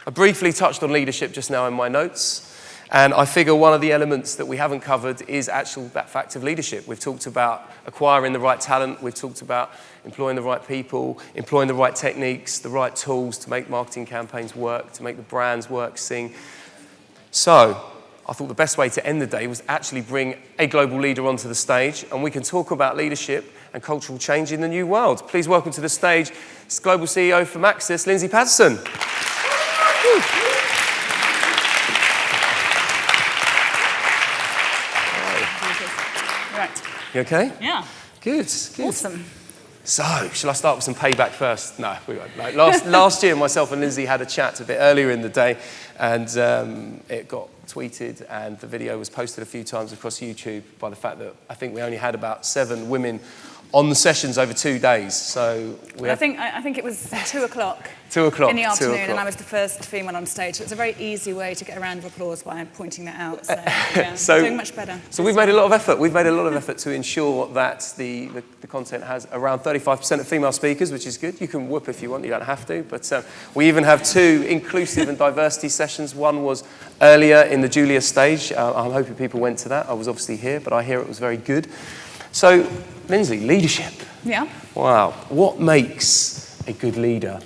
I briefly touched on leadership just now in my notes, and I figure one of the elements that we haven't covered is actual that fact of leadership. We've talked about acquiring the right talent, we've talked about employing the right people, employing the right techniques, the right tools to make marketing campaigns work, to make the brands work, sing. So, I thought the best way to end the day was actually bring a global leader onto the stage, and we can talk about leadership and cultural change in the new world. Please welcome to the stage Global CEO for Maxus, Lindsay Pattison. Right. You okay? Yeah. Good. Awesome. So, shall I start with some payback first? No, we won't. No. Last year, myself and Lindsay had a chat a bit earlier in the day, and it got tweeted, and the video was posted a few times across YouTube by the fact that I think we only had about 7 women on the sessions over 2 days. So I think it was 2 o'clock. 2 o'clock in the afternoon, and I was the first female on stage. So it's a very easy way to get a round of applause by pointing that out. So, yeah, doing much better. So we've made a lot of effort. We've made a lot of effort to ensure that the content has around 35% of female speakers, which is good. You can whoop if you want, you don't have to. But we even have 2 inclusive and diversity sessions. One was earlier in the Julia stage. I'm hoping people went to that. I was obviously here, but I hear it was very good. So, Lindsay, leadership. Yeah. Wow. What makes a good leader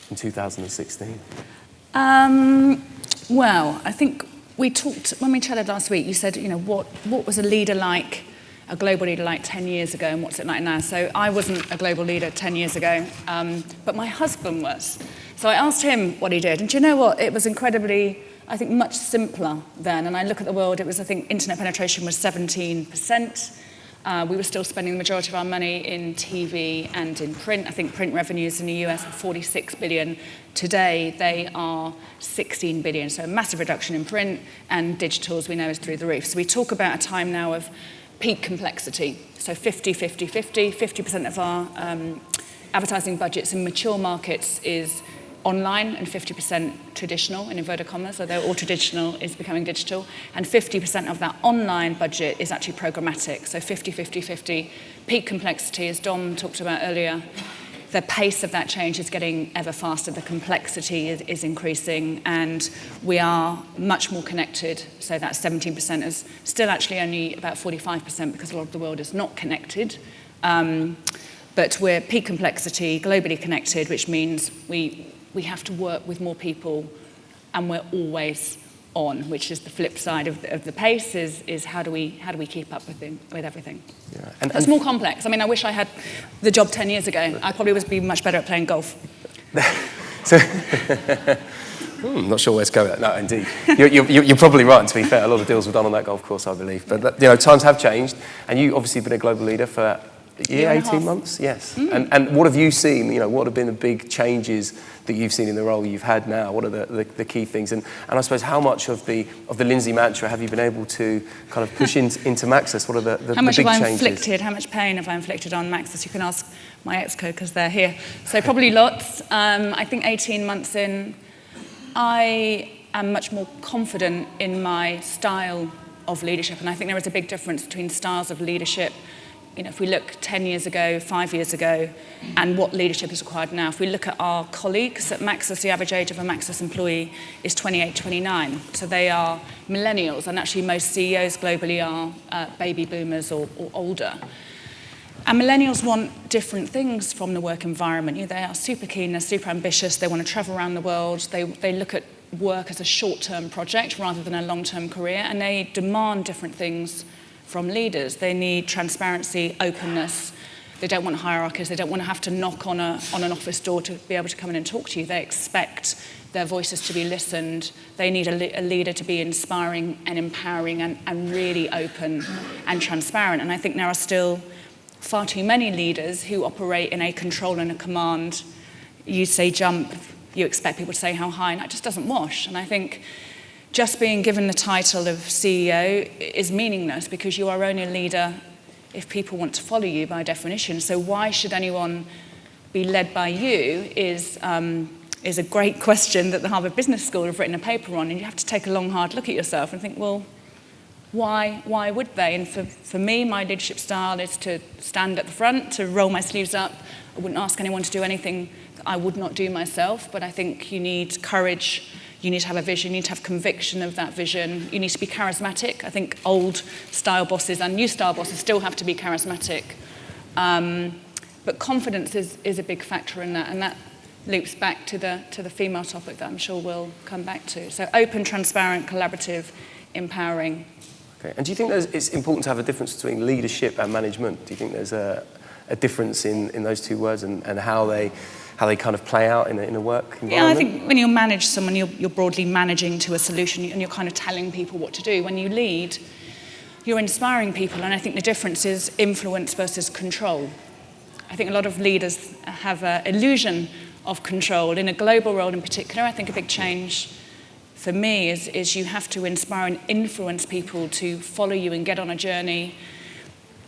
in 2016? Well, I think we talked, when we chatted last week, you said, what was a leader like, a global leader like 10 years ago, and what's it like now? So I wasn't a global leader 10 years ago, but my husband was. So I asked him what he did, and do you know what? It was incredibly, I think, much simpler then. And I look at the world, I think internet penetration was 17%. We were still spending the majority of our money in TV and in print. I think print revenues in the US were 46 billion. Today, they are 16 billion. So a massive reduction in print, and digital, as we know, is through the roof. So we talk about a time now of peak complexity. So 50% of our advertising budgets in mature markets is online, and 50% traditional, in inverted commas, although all traditional is becoming digital. And 50% of that online budget is actually programmatic. So 50. Peak complexity, as Dom talked about earlier, the pace of that change is getting ever faster. The complexity is increasing, and we are much more connected. So that 17% is still actually only about 45% because a lot of the world is not connected. But we're peak complexity, globally connected, which means we have to work with more people, and we're always on, which is the flip side of the pace, is how do we keep up with everything. Yeah. And it's more complex. I mean, I wish I had the job 10 years ago. I probably would be much better at playing golf. So, I'm not sure where to go with that. No, indeed. You're probably right, and to be fair. A lot of deals were done on that golf course, I believe. But times have changed, and you've obviously been a global leader for a year, 18 months? Yes. And what have you seen? What have been the big changes that you've seen in the role you've had now? What are the key things? And I suppose how much of the Lindsay mantra have you been able to kind of push into Maxus? What are the big changes? How much have I inflicted? How much pain have I inflicted on Maxus? You can ask my exco because they're here. So probably lots. I think 18 months in, I am much more confident in my style of leadership. And I think there is a big difference between styles of leadership. If we look 10 years ago, 5 years ago, and what leadership is required now. If we look at our colleagues at Maxus, the average age of a Maxus employee is 28, 29. So they are millennials, and actually most CEOs globally are baby boomers or older. And millennials want different things from the work environment. They are super keen, they're super ambitious, they want to travel around the world, they look at work as a short-term project rather than a long-term career, and they demand different things from leaders. They need transparency, openness. They don't want hierarchies. They don't want to have to knock on an office door to be able to come in and talk to you. They expect their voices to be listened. They need a leader to be inspiring and empowering and really open and transparent. And I think there are still far too many leaders who operate in a control and a command. You say jump, you expect people to say how high, and that just doesn't wash. And I think just being given the title of CEO is meaningless because you are only a leader if people want to follow you by definition. So why should anyone be led by you is a great question that the Harvard Business School have written a paper on, and you have to take a long, hard look at yourself and think, well, why would they? And for me, my leadership style is to stand at the front, to roll my sleeves up. I wouldn't ask anyone to do anything that I would not do myself, but I think you need courage, you need to have a vision, you need to have conviction of that vision, you need to be charismatic. I think old style bosses and new style bosses still have to be charismatic. But confidence is a big factor in that, and that loops back to the female topic that I'm sure we'll come back to. So open, transparent, collaborative, empowering. Okay. And do you think it's important to have a difference between leadership and management? Do you think there's a difference in those two words and how they kind of play out in a work environment? Yeah, I think when you manage someone, you're broadly managing to a solution and you're kind of telling people what to do. When you lead, you're inspiring people, and I think the difference is influence versus control. I think a lot of leaders have an illusion of control. In a global role in particular, I think a big change for me is you have to inspire and influence people to follow you and get on a journey,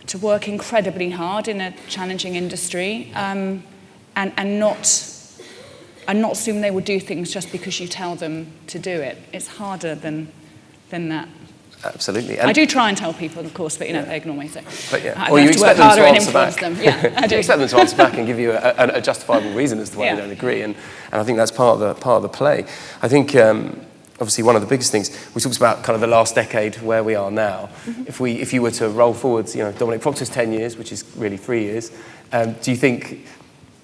to work incredibly hard in a challenging industry, and not assume they will do things just because you tell them to do it. It's harder than that. Absolutely. I do try and tell people, of course, but they ignore me. So or you expect them to answer back. Yeah, I do. You expect them to answer back and give you a justifiable reason as to why they don't agree, and I think that's part of the play. I think obviously one of the biggest things we talked about, kind of the last decade where we are now. Mm-hmm. If you were to roll forward, Dominic Proctor's 10 years, which is really 3 years, do you think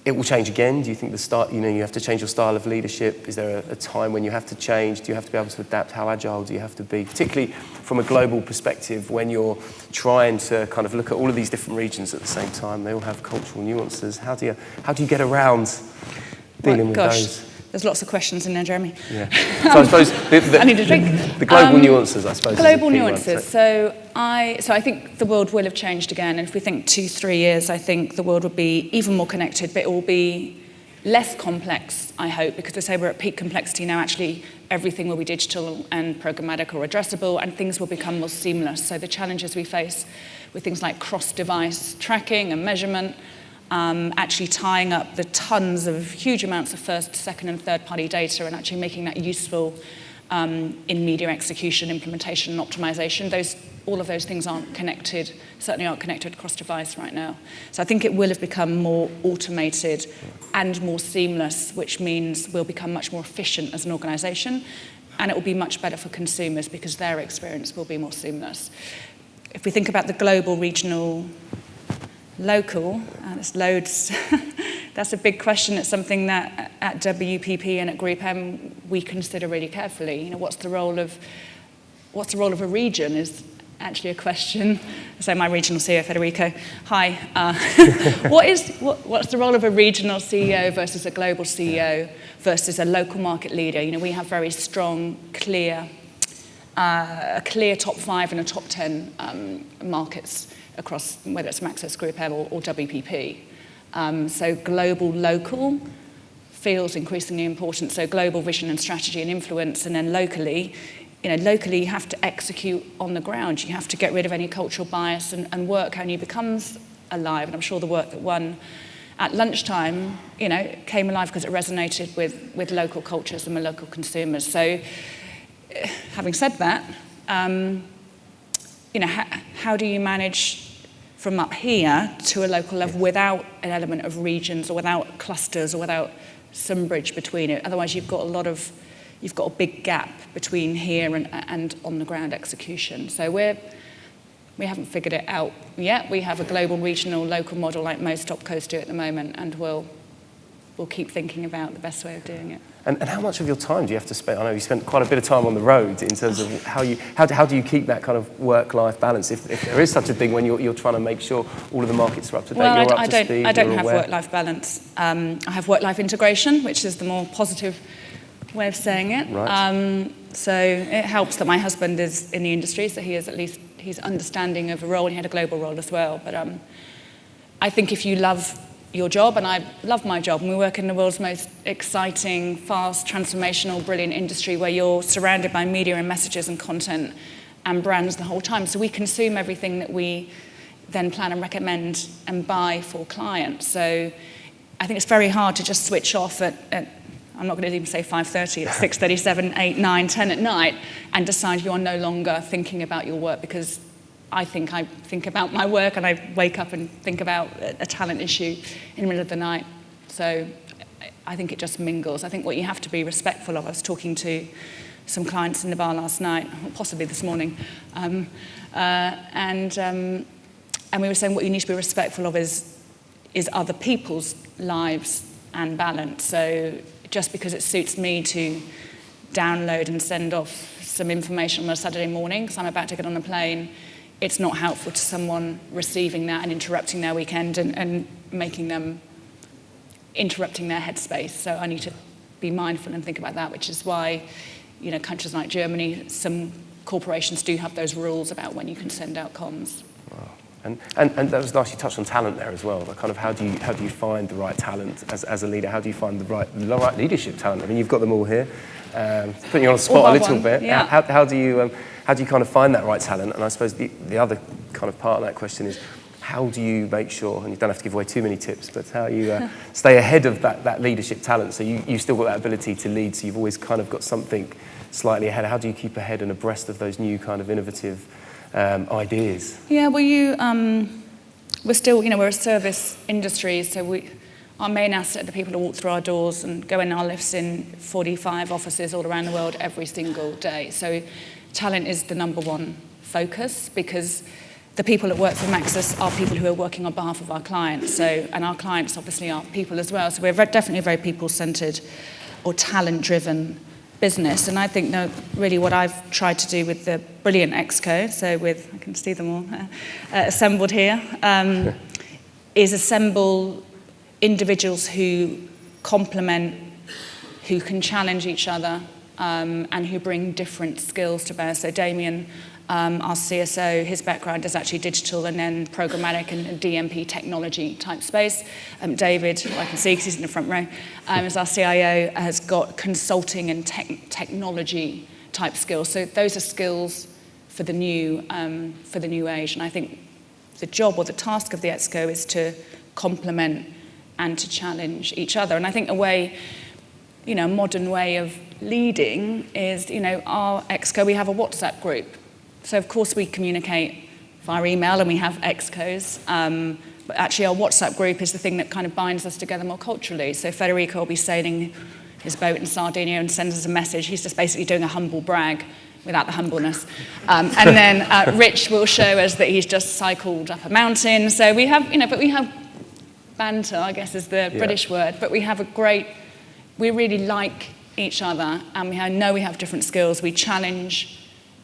it will change again? Do you think you have to change your style of leadership? Is there a time when you have to change? Do you have to be able to adapt? How agile do you have to be? Particularly from a global perspective, when you're trying to kind of look at all of these different regions at the same time. They all have cultural nuances. How do you get around dealing with those? There's lots of questions in there, Jeremy. Yeah. So I suppose I need a drink. The global nuances, I suppose. Global nuances. So I think the world will have changed again. And if we think 2-3 years, I think the world will be even more connected, but it will be less complex, I hope, because they say we're at peak complexity now. Actually, everything will be digital and programmatic or addressable, and things will become more seamless. So the challenges we face with things like cross-device tracking and measurement, actually tying up the tons of huge amounts of first, second, and third-party data and actually making that useful in media execution, implementation, and optimization. All of those things aren't connected, certainly aren't connected cross-device right now. So I think it will have become more automated and more seamless, which means we'll become much more efficient as an organization, and it will be much better for consumers because their experience will be more seamless. If we think about the global, regional, local, there's loads. That's a big question. It's something that at WPP and at Group M we consider really carefully. What's the role of a region is actually a question. So my regional CEO, Federico, hi. What's the role of a regional CEO versus a global CEO versus a local market leader? We have very strong, a clear top 5 and a top 10 markets across, whether it's Maxus, Group M or WPP. So global, local feels increasingly important. So global vision and strategy and influence, and then locally you have to execute on the ground. You have to get rid of any cultural bias and work how new becomes alive. And I'm sure the work that won at lunchtime, came alive because it resonated with local cultures and with local consumers. So having said that, how do you manage from up here to a local level without an element of regions or without clusters or without some bridge between it? Otherwise, you've got a big gap between here and on the ground execution. So we haven't figured it out yet. We have a global, regional, local model like most opcos do at the moment, and we'll keep thinking about the best way of doing it. And how much of your time do you have to spend? I know you spent quite a bit of time on the road in terms of how do you keep that kind of work-life balance, if there is such a thing when you're trying to make sure all of the markets are up to date, well, you're up to speed, I don't have work-life balance. I have work-life integration, which is the more positive way of saying it. Right. So it helps that my husband is in the industry, so he's understanding of a role, and he had a global role as well. But I think if you love your job, and I love my job, and we work in the world's most exciting, fast, transformational, brilliant industry where you're surrounded by media and messages and content and brands the whole time. So we consume everything that we then plan and recommend and buy for clients. So I think it's very hard to just switch off at I'm not going to even say 5:30, it's 6:30, 7, 8, 9, 10 at night, and decide you are no longer thinking about your work, because I think about my work, and I wake up and think about a talent issue in the middle of the night. So I think it just mingles. I think what you have to be respectful of, I was talking to some clients in the bar last night, or possibly this morning, and we were saying what you need to be respectful of is other people's lives and balance. So just because it suits me to download and send off some information on a Saturday morning because I'm about to get on a plane, it's not helpful to someone receiving that and interrupting their weekend and making them interrupting their headspace. So I need to be mindful and think about that, which is why, countries like Germany, some corporations do have those rules about when you can send out comms. Wow. And that was nice, you touched on talent there as well. Like kind of how do you find the right talent as a leader? How do you find the right leadership talent? I mean, you've got them all here. Putting you on the spot a little bit. Yeah. How do you kind of find that right talent? And I suppose the other kind of part of that question is, how do you make sure, and you don't have to give away too many tips, but how you stay ahead of that leadership talent, so you've still got that ability to lead, so you've always kind of got something slightly ahead. How do you keep ahead and abreast of those new kind of innovative ideas? Yeah, well, we're still, we're a service industry, so our main asset are the people who walk through our doors and go in our lifts in 45 offices all around the world every single day. So talent is the number one focus, because the people that work for Maxus are people who are working on behalf of our clients. And our clients obviously are people as well. So we're definitely a very people-centered or talent-driven business. And I think really what I've tried to do with the brilliant Exco, so I can see them all assembled here, is assemble individuals who complement, who can challenge each other, and who bring different skills to bear. So Damien, our CSO, his background is actually digital and then programmatic and DMP technology type space. David, who I can see because he's in the front row, as our CIO, has got consulting and technology type skills. So those are skills for the new age. And I think the job or the task of the Exco is to complement and to challenge each other. And I think a modern way of leading is, our Exco, we have a WhatsApp group. So of course we communicate via email and we have Excos, but actually our WhatsApp group is the thing that kind of binds us together more culturally. So Federico will be sailing his boat in Sardinia and sends us a message. He's just basically doing a humble brag without the humbleness. And then Rich will show us that he's just cycled up a mountain. So we have, but we have banter, I guess is the British word, but we really like each other, and we know we have different skills. We challenge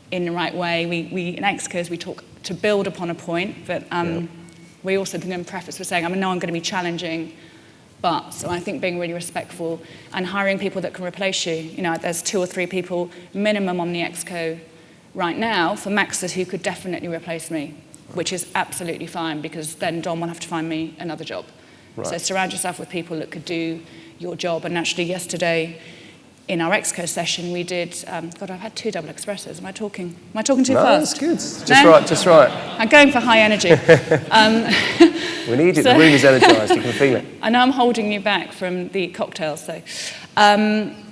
in the right way. In Excos, we talk to build upon a point, but we also then preface with saying, I know I'm going to be challenging, but, so I think being really respectful and hiring people that can replace you. There's 2 or 3 people minimum on the Exco right now for Maxus who could definitely replace me, which is absolutely fine, because then Don will have to find me another job. Right. So surround yourself with people that could do your job. And actually yesterday, in our Exco session, we did, I've had 2 double espressos. Am I talking too fast? No, that's good. Just right. I'm going for high energy. We need it. The room is energised. You can feel it. I know I'm holding you back from the cocktails, so.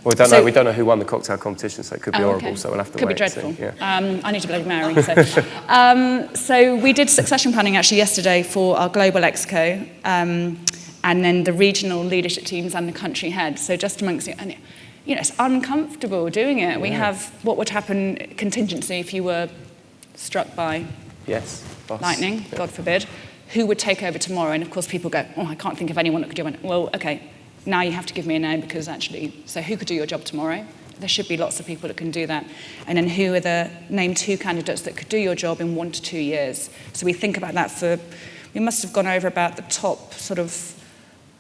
We don't know who won the cocktail competition, so it could be horrible. Okay. So we'll have to wait. Could be dreadful. See, yeah. I need to bloody marry. So we did succession planning actually yesterday for our global Exco, and then the regional leadership teams and the country head. So just amongst you. And it's uncomfortable doing it. Yeah. We have what would happen contingency if you were struck by lightning, God forbid. Who would take over tomorrow? And of course people go, I can't think of anyone that could do it. Well, okay, now you have to give me a name, because actually, so who could do your job tomorrow? There should be lots of people that can do that. And then who are name 2 candidates that could do your job in 1 to 2 years? So we think about that we must have gone over about the top sort of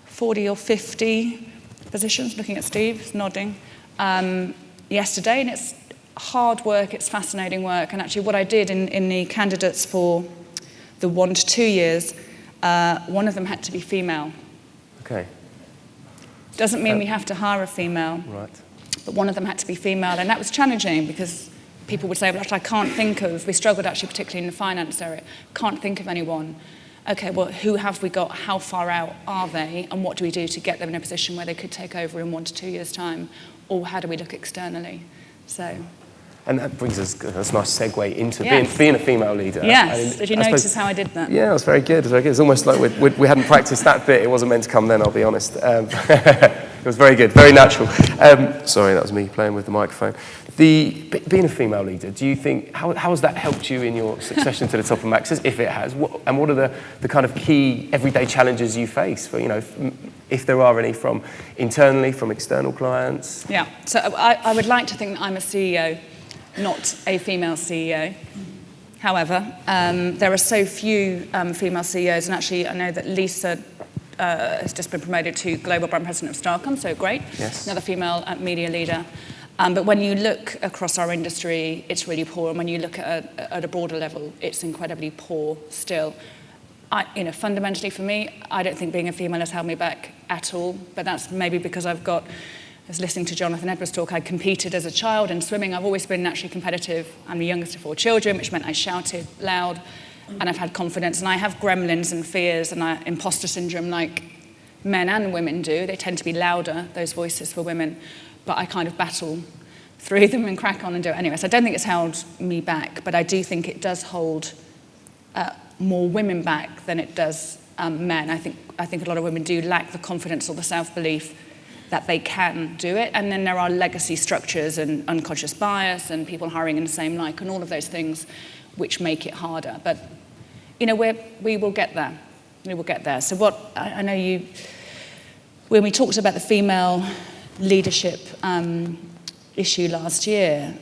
40 or 50 positions, looking at Steve, he's nodding, yesterday, and it's hard work, it's fascinating work. And actually what I did in the candidates for the 1 to 2 years, one of them had to be female. Okay. Doesn't mean we have to hire a female, right? But one of them had to be female, and that was challenging, because people would say, well, I can't think of, we struggled actually particularly in the finance area, can't think of anyone. okay, well, who have we got? How far out are they? And what do we do to get them in a position where they could take over in 1 to 2 years' time? Or how do we look externally? So. And that brings us, that's a nice segue into Yes. being a female leader. Yes, did you notice how I did that? Yeah, it was very good. It was very good. It's almost like we hadn't practiced that bit. It wasn't meant to come then, I'll be honest. It was very good, very natural. Sorry, that was me playing with the microphone. Being a female leader, do you think, how has that helped you in your succession to the top of Maxus, if it has? And what are the kind of key everyday challenges you face, for, if there are any, from internally, from external clients? Yeah, so I would like to think that I'm a CEO, not a female CEO. However, there are so few female CEOs, and actually I know that Lisa has just been promoted to Global Brand President of Starcom, so great. Yes. Another female media leader. But when you look across our industry, it's really poor, and when you look at a broader level, it's incredibly poor still. Fundamentally for me, I don't think being a female has held me back at all, but that's maybe because I was listening to Jonathan Edwards talk, I competed as a child in swimming. I've always been naturally competitive. I'm the youngest of 4 children, which meant I shouted loud, and I've had confidence. And I have gremlins and fears and imposter syndrome like men and women do. They tend to be louder, those voices for women. But I kind of battle through them and crack on and do it anyway. So I don't think it's held me back, but I do think it does hold more women back than it does men. I think a lot of women do lack the confidence or the self-belief that they can do it. And then there are legacy structures and unconscious bias and people hiring in the same like and all of those things which make it harder. But, we will get there. We will get there. So what I know when we talked about the female leadership issue last year,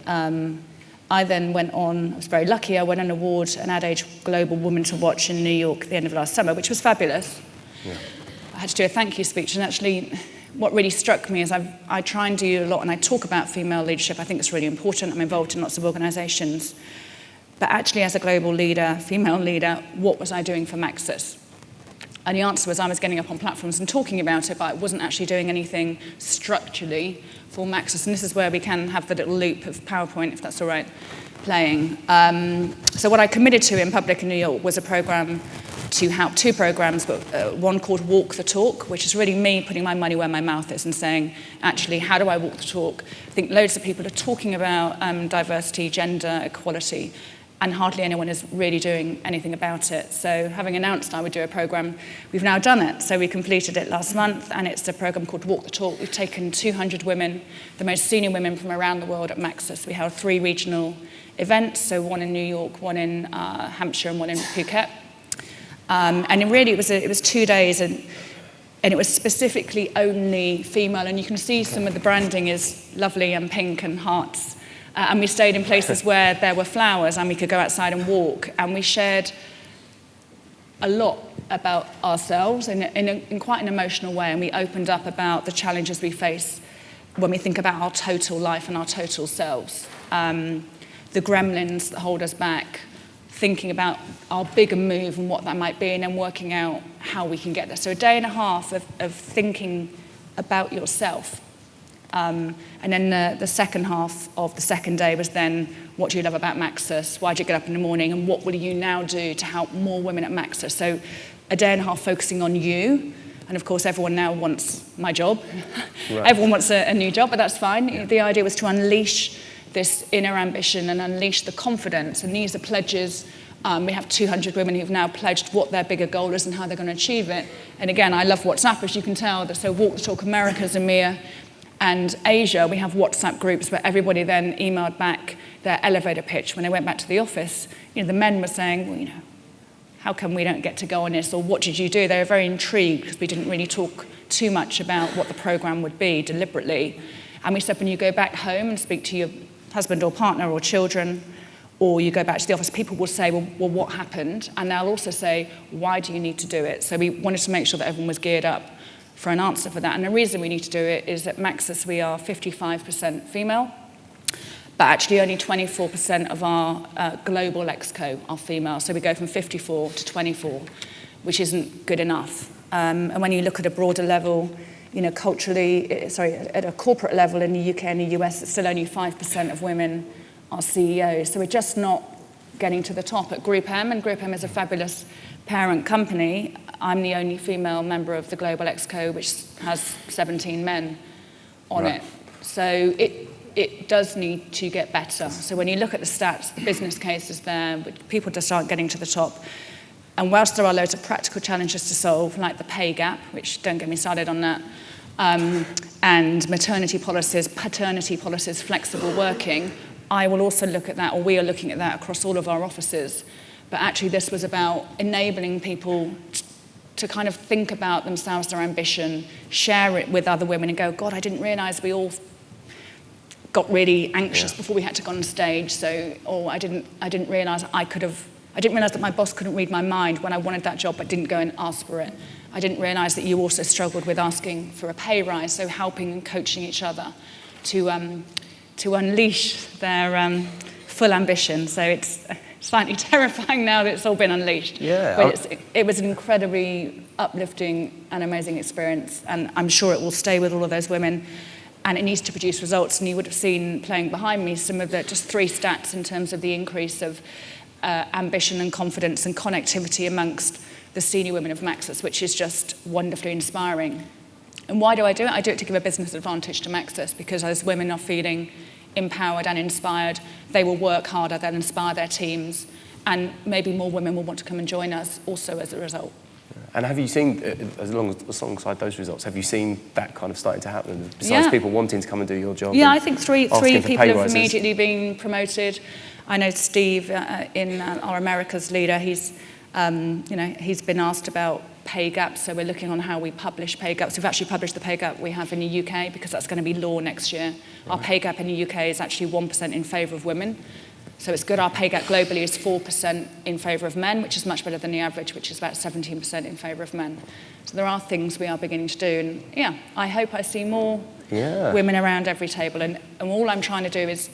I then went on, I was very lucky, I won an award, an Ad Age Global Woman to Watch in New York at the end of last summer, which was fabulous. Yeah. I had to do a thank you speech, and actually what really struck me is I try and do a lot, and I talk about female leadership. I think it's really important. I'm involved in lots of organisations. But actually, as a global leader, female leader, what was I doing for Maxus? And the answer was I was getting up on platforms and talking about it, but I wasn't actually doing anything structurally for Maxus. And this is where we can have the little loop of PowerPoint, if that's all right, playing. So what I committed to in public in New York was a program to help, 2 programs, but one called Walk the Talk, which is really me putting my money where my mouth is and saying, actually, how do I walk the talk? I think loads of people are talking about diversity, gender, equality, and hardly anyone is really doing anything about it. So having announced I would do a program, we've now done it. So we completed it last month, and it's a program called Walk the Talk. We've taken 200 women, the most senior women from around the world at Maxus. We held 3 regional events, so one in New York, one in Hampshire, and one in Phuket. And really, it was 2 days, and it was specifically only female. And you can see some of the branding is lovely and pink and hearts. And we stayed in places where there were flowers, and we could go outside and walk. And we shared a lot about ourselves in quite an emotional way. And we opened up about the challenges we face when we think about our total life and our total selves. The gremlins that hold us back, thinking about our bigger move and what that might be, and then working out how we can get there. So a day and a half of thinking about yourself. And then the second half of the second day was then, what do you love about Maxus? Why do you get up in the morning? And what will you now do to help more women at Maxus? So a day and a half focusing on you. And of course, everyone now wants my job. Right. Everyone wants a new job, but that's fine. Yeah. The idea was to unleash this inner ambition and unleash the confidence. And these are pledges. We have 200 women who've now pledged what their bigger goal is and how they're going to achieve it. And again, I love WhatsApp, as you can tell. So Walk the Talk Americas, EMEA, and Asia, we have WhatsApp groups where everybody then emailed back their elevator pitch. When they went back to the office, the men were saying, well, how come we don't get to go on this? Or what did you do? They were very intrigued because we didn't really talk too much about what the program would be deliberately. And we said, when you go back home and speak to your husband or partner or children, or you go back to the office, people will say, well, what happened? And they'll also say, why do you need to do it? So we wanted to make sure that everyone was geared up for an answer for that. And the reason we need to do it is at Maxus we are 55% female, but actually only 24% of our global exco are female. So we go from 54 to 24, which isn't good enough. And when you look at a broader level, culturally, at a corporate level in the UK and the US, it's still only 5% of women are CEOs. So we're just not getting to the top at Group M, and Group M is a fabulous parent company, I'm the only female member of the Global Exco, which has 17 men on it. So it does need to get better. So when you look at the stats, the business case is there, but people just aren't getting to the top. And whilst there are loads of practical challenges to solve, like the pay gap, which don't get me started on that, and maternity policies, paternity policies, flexible working, I will also look at that, or we are looking at that across all of our offices. But actually this was about enabling people to kind of think about themselves, their ambition, share it with other women and go, God, I didn't realise we all got really anxious before we had to go on stage. So, or I didn't realise I didn't realise that my boss couldn't read my mind when I wanted that job but didn't go and ask for it. I didn't realise that you also struggled with asking for a pay rise, so helping and coaching each other to unleash their full ambition. So it's slightly terrifying now that it's all been unleashed. Yeah. But it was an incredibly uplifting and amazing experience, and I'm sure it will stay with all of those women, and it needs to produce results. And you would have seen playing behind me some of the just 3 stats in terms of the increase of ambition and confidence and connectivity amongst the senior women of Maxus, which is just wonderfully inspiring. And why do I do it? I do it to give a business advantage to Maxus, because as women are feeling empowered and inspired, they will work harder, they'll inspire their teams, and maybe more women will want to come and join us also as a result. And have you seen, alongside those results, have you seen that kind of starting to happen? Besides people wanting to come and do your job? Yeah, I think three people have rises. immediately been promoted. I know Steve, in our Americas leader, he's been asked about pay gaps, so we're looking on how we publish pay gaps. We've actually published the pay gap we have in the UK because that's going to be law next year. Our pay gap in the UK is actually 1% in favour of women. So it's good. Our pay gap globally is 4% in favour of men, which is much better than the average, which is about 17% in favour of men. So there are things we are beginning to do. And yeah, I hope I see more women around every table. And all I'm trying to do is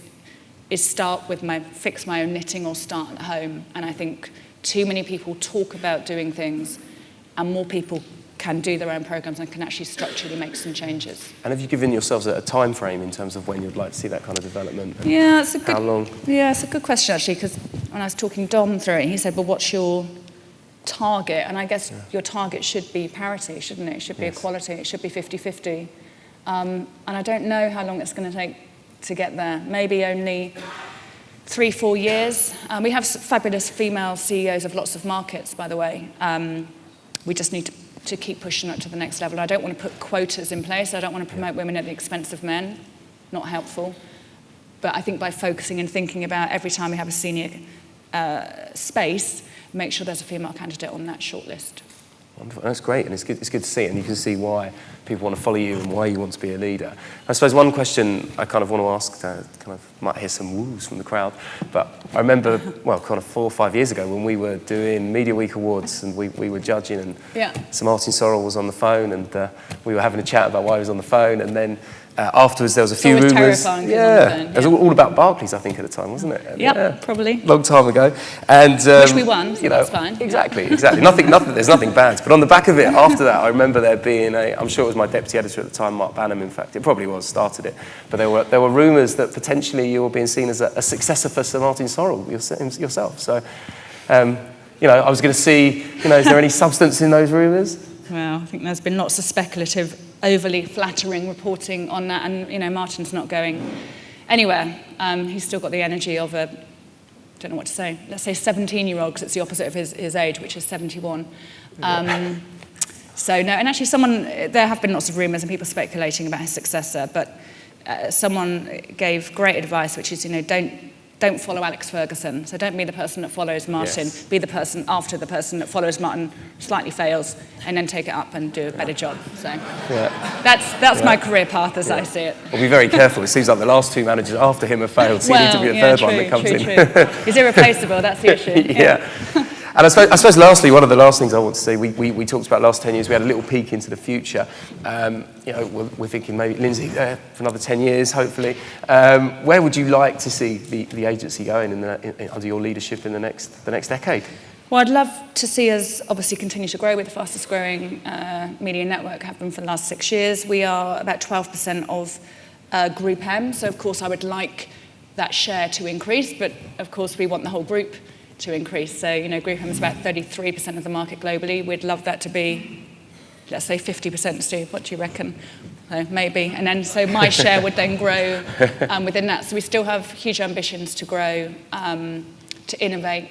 start with fix my own knitting or start at home. And I think too many people talk about doing things, and more people can do their own programs and can actually structurally make some changes. And have you given yourselves a time frame in terms of when you'd like to see that kind of development? Yeah, it's a good, how long? Yeah, it's a good question actually, because when I was talking Dom through it, he said, well, what's your target? And I guess your target should be parity, shouldn't it? It should be equality, it should be 50-50. And I don't know how long it's going to take to get there. Maybe only 3-4 years. We have fabulous female CEOs of lots of markets, by the way. We just need to keep pushing it to the next level. I don't want to put quotas in place. I don't want to promote women at the expense of men. Not helpful. But I think by focusing and thinking about every time we have a senior space, make sure there's a female candidate on that shortlist. Wonderful. That's great, and it's good to see it, and you can see why people want to follow you and why you want to be a leader. I suppose one question I kind of want to ask, kind of might hear some woos from the crowd, but I remember, well, kind of 4 or 5 years ago when we were doing Media Week Awards and we were judging, and Sir Martin Sorrell was on the phone, and we were having a chat about why he was on the phone, and then afterwards there was a few rumours. It was all about Barclays, I think, at the time, wasn't it? Yep, probably. Long time ago. And, which we won, so that's fine. Exactly. There's nothing bad. But on the back of it, after that, I remember there being I'm sure it was my deputy editor at the time, Mark Banham, in fact. It probably was, started it. But there were rumours that potentially you were being seen as a successor for Sir Martin Sorrell yourself. So, I was going to see, is there any substance in those rumours? Well, I think there's been lots of speculative, overly flattering reporting on that, and Martin's not going anywhere. He's still got the energy of I don't know what to say, let's say 17-year-old, because it's the opposite of his age, which is 71. So no, and actually there have been lots of rumours and people speculating about his successor, but someone gave great advice, which is, don't follow Alex Ferguson. So don't be the person that follows Martin. Be the person after the person that follows Martin, slightly fails, and then take it up and do a better job. So that's my career path as I see it. Well, be very careful. It seems like the last 2 managers after him have failed, so you need to be the third one that comes in. True. He's irreplaceable, that's the issue. And I suppose lastly, one of the last things I want to say, we talked about last 10 years, we had a little peek into the future. We're thinking maybe Lindsay there for another 10 years, hopefully. Where would you like to see the agency going under your leadership in the next decade? Well, I'd love to see us obviously continue to grow. We're the fastest growing media network, have been for the last 6 years. We are about 12% of Group M, so of course I would like that share to increase, but of course we want the whole group to increase. So, group home is about 33% of the market globally. We'd love that to be, let's say, 50%, Steve. What do you reckon? Maybe. And then, so my share would then grow within that. So we still have huge ambitions to grow, to innovate,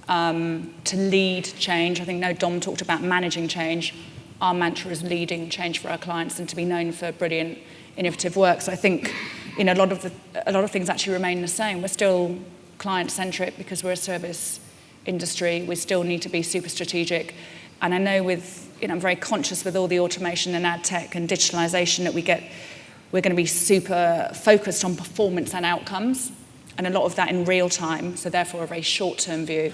to lead change. I think Dom talked about managing change. Our mantra is leading change for our clients and to be known for brilliant, innovative work. So I think a lot of things actually remain the same. We're still client-centric because we're a service industry. We still need to be super strategic. And I know I'm very conscious with all the automation and ad tech and digitalization that we're going to be super focused on performance and outcomes, and a lot of that in real time, so therefore a very short-term view.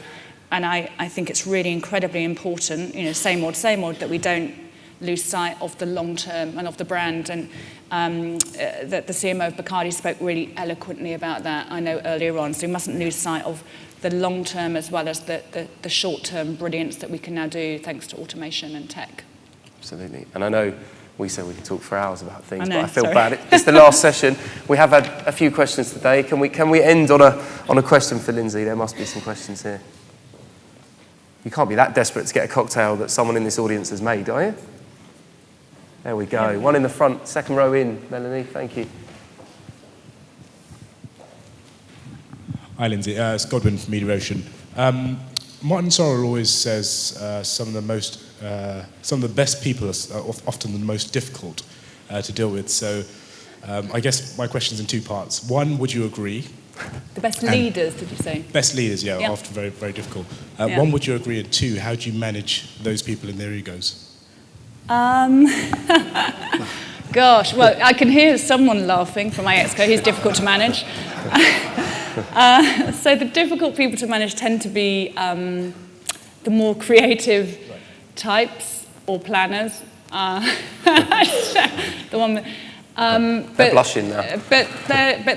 And I think it's really incredibly important, same old, that we don't lose sight of the long term and of the brand. And that the CMO of Bacardi spoke really eloquently about that, I know, earlier on. So we mustn't lose sight of the long term as well as the short term brilliance that we can now do thanks to automation and tech. Absolutely. And I know we said we could talk for hours about things, but I feel bad. It's the last session. We have had a few questions today. Can we end on a question for Lindsay? There must be some questions here. You can't be that desperate to get a cocktail that someone in this audience has made, are you? There we go. One in the front, second row in. Melanie, thank you. Hi, Lindsay. It's Godwin from Media Ocean. Martin Sorrell always says some of the best people are often the most difficult to deal with. So I guess my question's in two parts. One, would you agree? The best leaders, did you say? Best leaders, yeah. Often very, very difficult. One, would you agree? And two, how do you manage those people and their egos? Gosh, well, I can hear someone laughing from my exco. He's difficult to manage. So the difficult people to manage tend to be the more creative types or planners. The one that, they're blushing now. But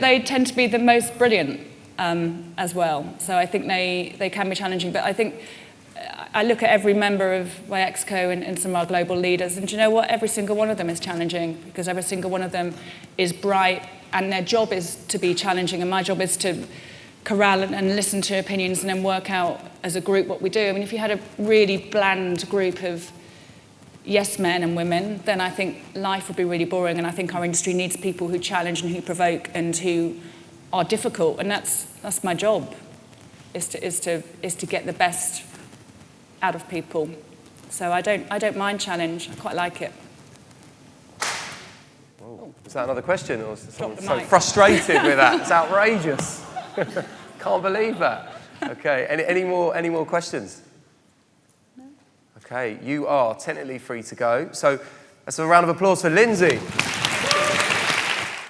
they tend to be the most brilliant as well. So I think they can be challenging. But I think I look at every member of my exco and some of our global leaders, and do you know what? Every single one of them is challenging because every single one of them is bright, and their job is to be challenging, and my job is to corral and listen to opinions and then work out as a group what we do. I mean, if you had a really bland group of yes men and women, then I think life would be really boring, and I think our industry needs people who challenge and who provoke and who are difficult, and that's my job, is to get the best out of people. So I don't mind challenge. I quite like it. Oh, is that another question, or is someone so frustrated with that? It's outrageous. Can't believe that. Okay, any more questions? No. Okay, you are technically free to go. So that's a round of applause for Lindsay.